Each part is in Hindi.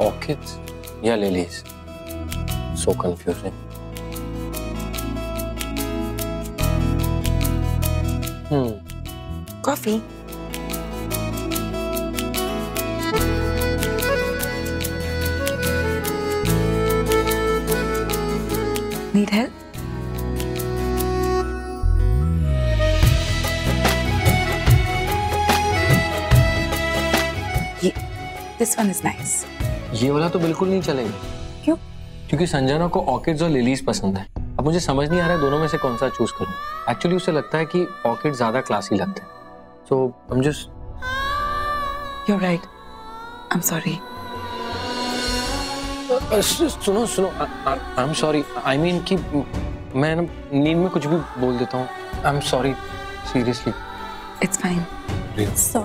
ऑर्किड्स या lilies? So confusing. Coffee? Need help? ये दिस वन इज नाइस। ये वाला तो बिल्कुल नहीं चलेगा। क्यों? क्योंकि संजना को ऑर्किड्स और लिलीज पसंद है। अब मुझे समझ नहीं आ रहा है दोनों में से कौन सा चूज करूं। एक्चुअली उसे लगता है कि ऑर्किड ज्यादा क्लासी लगते हैं। So I'm just. You're right. I'm sorry. सुनो सुनो, I'm sorry. I mean कि मैं नींद में कुछ भी बोल देता हूँ। I'm sorry. Seriously. It's fine. So,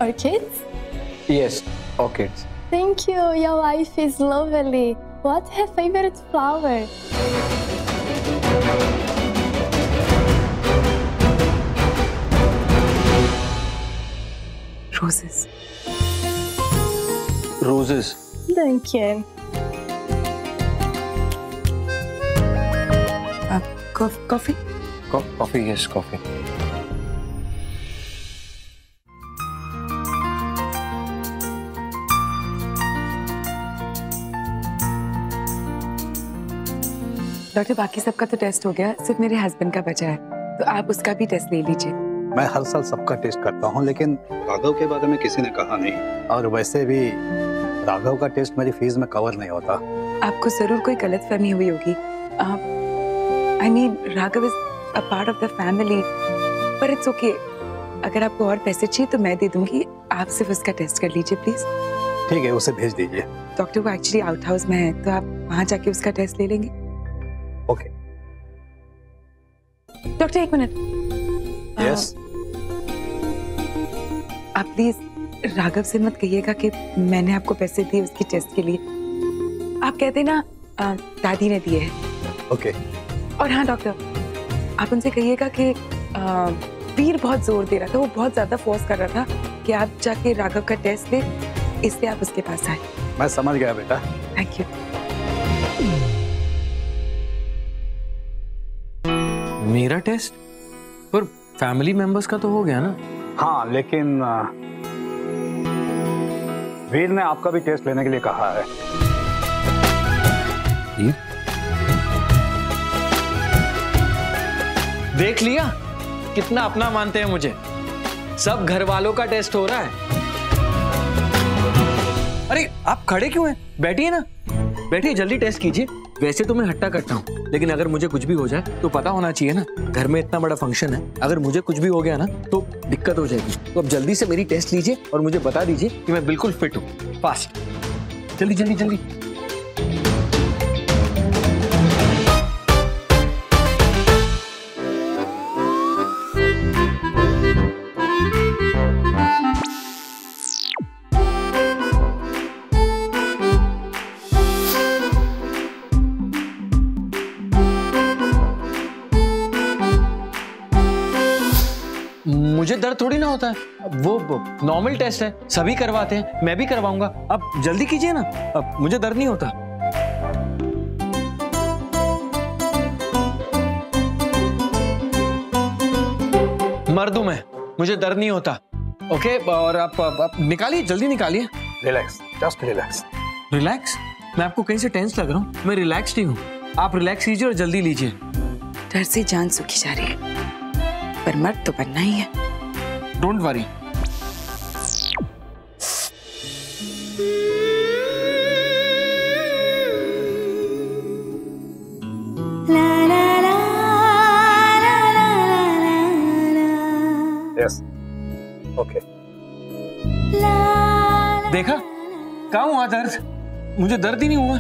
orchids? Yes, orchids. Thank you. Your wife is lovely. What's her favorite flower? Roses. Roses. Thank you. Coffee? Coffee, yes, coffee. Doctor, बाकी सबका तो टेस्ट हो गया, सिर्फ मेरे हस्बैंड का बचा है, तो आप उसका भी टेस्ट ले लीजिए। मैं हर साल सबका टेस्ट करता हूँ, लेकिन राघव के बारे में किसी ने कहा नहीं। और वैसे भी राघव का टेस्ट मेरी फीस में कवर नहीं होता। आपको जरूर कोई गलतफहमी हुई होगी। I mean, Raghav is a part of the family, पर इट्स ओके। अगर आपको और पैसे चाहिए तो मैं दे दूंगी, आप सिर्फ उसका टेस्ट कर लीजिए प्लीज। ठीक है, उसे भेज दीजिए। डॉक्टर वो एक्चुअली आउट हाउस में है, तो आप वहाँ जाके उसका टेस्ट ले लेंगे। ओके। डॉक्टर एक मिनट। यस। आप प्लीज राघव से मत कहिएगा कि मैंने आपको पैसे दिए उसकी टेस्ट के लिए। आप कहते ना दादी ने दिए हैं। ओके। और हाँ डॉक्टर, आप उनसे कहिएगा कि वीर बहुत जोर दे रहा था, वो बहुत ज्यादा फोर्स कर रहा था कि आप जाके राघव का टेस्ट ले, इसलिए आप उसके पास आए। मैं समझ गया बेटा। Thank you. मेरा टेस्ट? पर फैमिली मेंबर्स का तो हो गया ना। हाँ, लेकिन वीर ने आपका भी टेस्ट लेने के लिए कहा है। वीर? देख लिया कितना अपना मानते हैं मुझे। सब घर वालों का टेस्ट हो रहा है। अरे आप खड़े क्यों हैं? बैठिए ना, बैठिए, जल्दी टेस्ट कीजिए। वैसे तो मैं हट्टा करता हूँ, लेकिन अगर मुझे कुछ भी हो जाए तो पता होना चाहिए ना। घर में इतना बड़ा फंक्शन है, अगर मुझे कुछ भी हो गया ना तो दिक्कत हो जाएगी। तो अब जल्दी से मेरी टेस्ट लीजिए और मुझे बता दीजिए कि मैं बिल्कुल फिट हूँ। फास्ट, जल्दी जल्दी जल्दी। मुझे दर्द थोड़ी ना होता है, वो नॉर्मल टेस्ट है, सभी करवाते हैं, मैं भी करवाऊंगा। अब जल्दी कीजिए ना, अब मुझे दर्द नहीं होता। मर्द हूं मैं, मुझे दर्द नहीं होता। ओके, और आप निकालिए, जल्दी निकालिए। Relax, just relax. रिलैक्स? मैं आपको कहीं से टेंस लग रहा हूँ? मैं रिलैक्स्ड ही हूँ। आप रिलैक्स कीजिए और जल्दी लीजिए। डर से जान सूखी जा रही है, पर मर्द तो बनना ही है। Don't worry. Yes, okay. देखा, कहाँ हुआ दर्द? मुझे दर्द ही नहीं हुआ।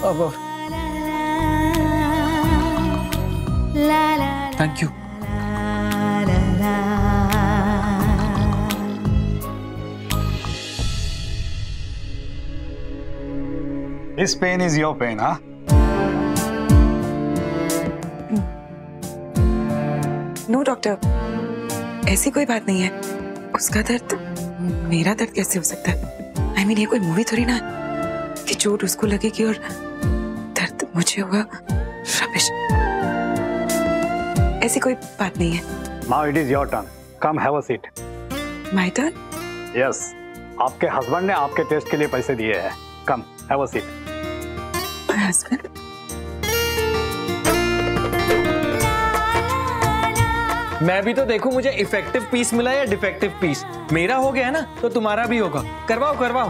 अब thank you. This pain is your pain, हाँ? नो डॉक्टर, ऐसी कोई बात नहीं है। उसका दर्द मेरा दर्द कैसे हो सकता है? I mean, ये कोई मूवी थोड़ी ना कि चोट उसको लगेगी और दर्द मुझे होगा। रबिश, ऐसी कोई बात नहीं है। Now it is your turn. Come have a seat. My turn? Yes. आपके हस्बैंड ने आपके टेस्ट के लिए पैसे दिए हैं। Come have a seat. My husband? मैं भी तो देखूं मुझे इफेक्टिव पीस मिला या डिफेक्टिव पीस। मेरा हो गया ना तो तुम्हारा भी होगा। करवाओ करवाओ।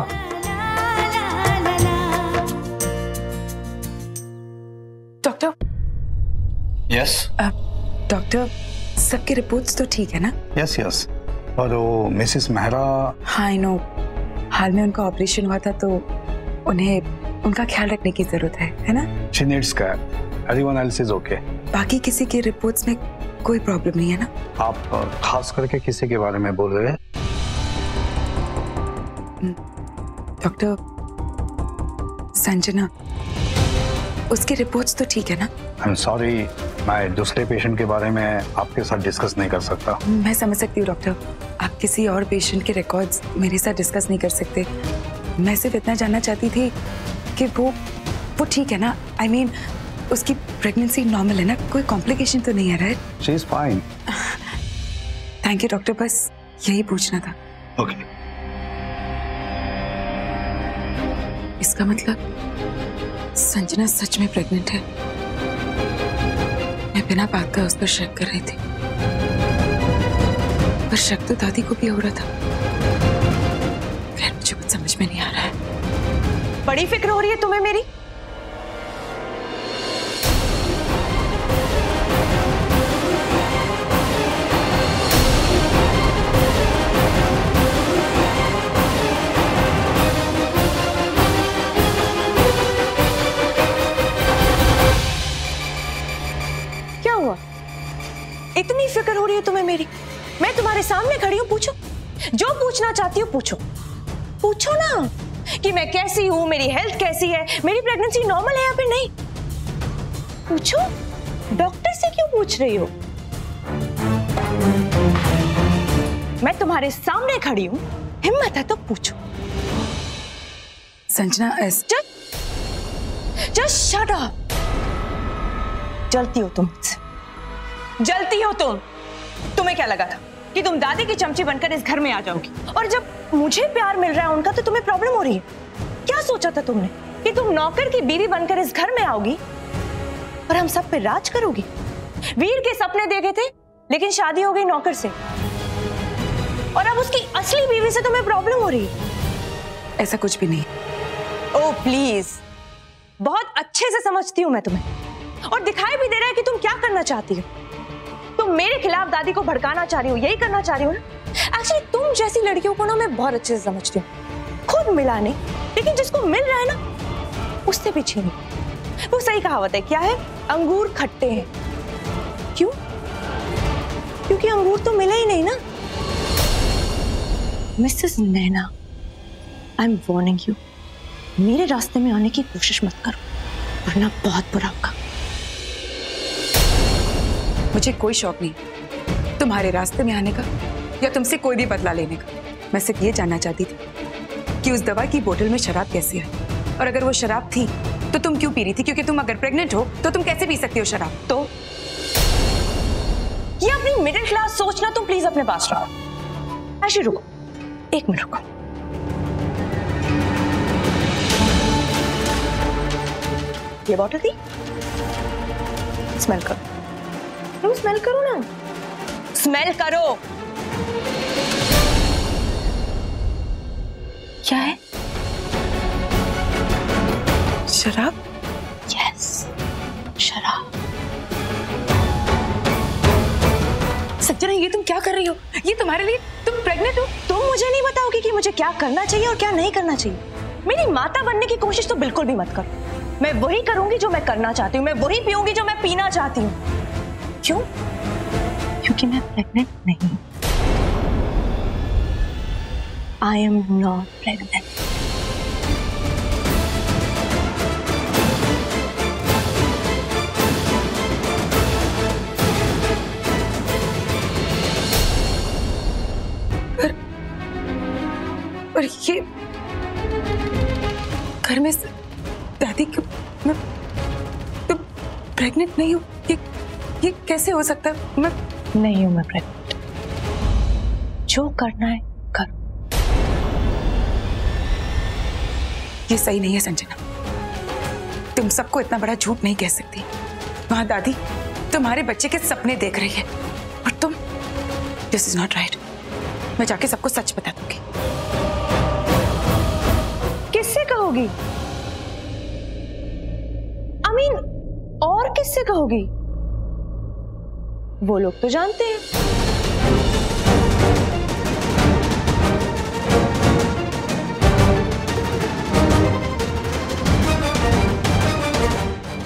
डॉक्टर। Yes. डॉक्टर, सबकी रिपोर्ट्स तो ठीक है ना? Yes, yes. और वो मिसेस मेहरा। हाँ, आई नो। हाल में उनका ऑपरेशन हुआ था तो उन्हें उनका ख्याल रखने की जरूरत है ना? She needs care. Everyone else is okay. बाकी किसी की रिपोर्ट्स में कोई प्रॉब्लम नहीं है ना? आप खास करके किसी के बारे में बोल रहे हैं? डॉक्टर, संजना, उसकी रिपोर्ट्स तो ठीक है ना? I'm sorry, मैं दूसरे पेशेंट के बारे में आपके साथ डिस्कस नहीं कर सकता। मैं समझ सकती हूँ डॉक्टर, आप किसी और पेशेंट के रिकॉर्ड्स मेरे साथ डिस्कस नहीं कर सकते। मैं सिर्फ इतना जानना चाहती थी कि वो ठीक है ना? I mean, उसकी प्रेगनेंसी नॉर्मल है ना? कोई कॉम्प्लिकेशन तो नहीं है, right? She is fine. Thank you doctor, बस यही पूछना था। Okay. इसका मतलब संजना सच में प्रेग्नेंट है। मैं बिना बात का उस पर शक कर रही थी, पर शक तो दादी को भी हो रहा था। खैर, मुझे कुछ समझ में नहीं आ रहा है। बड़ी फिक्र हो रही है तुम्हें मेरी? इतनी फिक्र हो रही है तुम्हें मेरी? मैं तुम्हारे सामने खड़ी हूं, पूछो जो पूछना चाहती हो। पूछो पूछो ना कि मैं कैसी हूं, मेरी हेल्थ कैसी है, मेरी प्रेगनेंसी नॉर्मल है या फिर नहीं। पूछो, डॉक्टर से क्यों पूछ रही हो? मैं तुम्हारे सामने खड़ी हूं, हिम्मत है तो पूछो। Sanjana, just shut up. जलती हो तुम मुझसे, जलती हो तुम। तुम्हें क्या लगा था कि तुम दादी की चमची बनकर इस घर में आ जाओगी, और जब मुझे प्यार मिल रहा है उनका तो तुम्हें प्रॉब्लम हो रही है? क्या सोचा था तुमने कि तुम नौकर की बीवी बनकर इस घर में आओगी और हम सब पे राज करोगी? वीर के सपने देखे थे लेकिन शादी हो गई नौकर से, और अब उसकी असली बीवी से तुम्हें प्रॉब्लम हो रही है? ऐसा कुछ भी नहीं। ओह प्लीज, बहुत अच्छे से समझती हूं मैं तुम्हें, और दिखाई भी दे रहा है कि तुम क्या करना चाहती हो। तुम मेरे खिलाफ दादी को भड़काना चाह रही हो, यही करना चाह रही हो ना? एक्चुअली तुम जैसी लड़कियों को ना मैं बहुत अच्छे से समझती हूँ। खुद मिला नहीं, लेकिन जिसको मिल रहा है ना उससे भी छीनो। वो सही कहावत है, क्या है? अंगूर खट्टे हैं। क्यों? क्योंकि अंगूर तो मिले ही नहीं ना। Mrs Naina, I am warning you, मेरे रास्ते में आने की कोशिश मत करो, वरना बहुत बुरा होगा। मुझे कोई शौक नहीं तुम्हारे रास्ते में आने का या तुमसे कोई भी बदला लेने का। मैं सिर्फ ये जानना चाहती थी कि उस दवा की बोतल में शराब कैसे आई, और अगर वो शराब थी तो तुम क्यों पी रही थी? क्योंकि तुम अगर प्रेग्नेंट हो तो तुम कैसे पी सकती हो शराब? तो ये अपनी मिडिल क्लास सोचना तुम प्लीज अपने पास रखो। आशी रुको, एक मिनट रुको। ये बॉटल थी, स्मेल करो। तुम स्मेल करो ना, स्मेल करो। क्या है? शराब? यस, शराब। संजना, ये तुम क्या कर रही हो? ये तुम्हारे लिए, तुम प्रेग्नेंट हो। तुम मुझे नहीं बताओगी कि मुझे क्या करना चाहिए और क्या नहीं करना चाहिए। मेरी माता बनने की कोशिश तो बिल्कुल भी मत करो। मैं वही करूंगी जो मैं करना चाहती हूँ, मैं वही पीऊंगी जो मैं पीना चाहती हूँ। क्यों? क्योंकि मैं प्रेग्नेंट नहीं। I am not pregnant. पर घर में दादी क्यों? मैं तो प्रेग्नेंट नहीं हूँ। ये कैसे हो सकता है? मैं नहीं हूं मैं प्रेग्नेंट। जो करना है करो। ये सही नहीं है संजना, तुम सबको इतना बड़ा झूठ नहीं कह सकती। वहां दादी तुम्हारे बच्चे के सपने देख रही है और तुम, दिस इज नॉट राइट। मैं जाके सबको सच बता दूंगी। किससे कहोगी? I mean, और किससे कहोगी? वो लोग तो जानते हैं।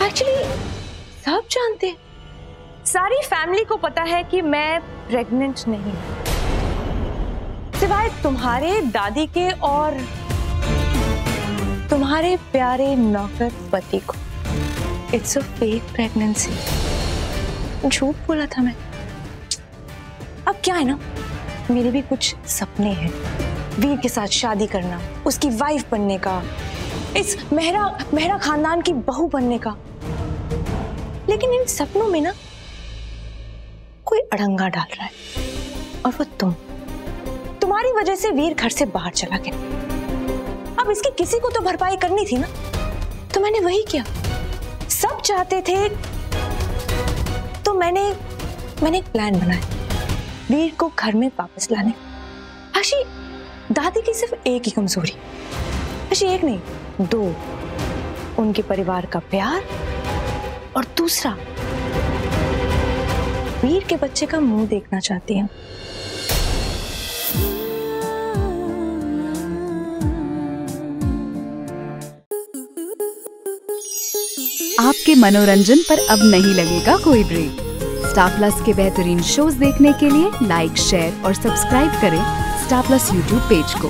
एक्चुअली सब जानते हैं। सारी फैमिली को पता है कि मैं प्रेग्नेंट नहीं हूं, सिवाय तुम्हारे दादी के और तुम्हारे प्यारे नौकर पति को। It's a fake pregnancy. झूठ बोला था मैं। अब क्या है ना, मेरे भी कुछ सपने हैं। वीर के साथ शादी करना, उसकी वाइफ बनने का, इस मेहरा खानदान की बहू बनने का। लेकिन इन सपनों में ना कोई अड़ंगा डाल रहा है, और वो तुम्हारी वजह से वीर घर से बाहर चला गया। अब इसकी किसी को तो भरपाई करनी थी ना, तो मैंने वही किया। सब चाहते थे तो मैंने एक प्लान बनाया वीर को घर में वापस लाने। आशी, दादी की सिर्फ एक ही कमजोरी, आशी एक नहीं, दो, उनके परिवार का प्यार, और दूसरा वीर के बच्चे का मुंह देखना चाहती हैं। आपके मनोरंजन पर अब नहीं लगेगा कोई ब्रेक। स्टार प्लस के बेहतरीन शोज देखने के लिए लाइक, शेयर और सब्सक्राइब करें स्टार प्लस यूट्यूब पेज को।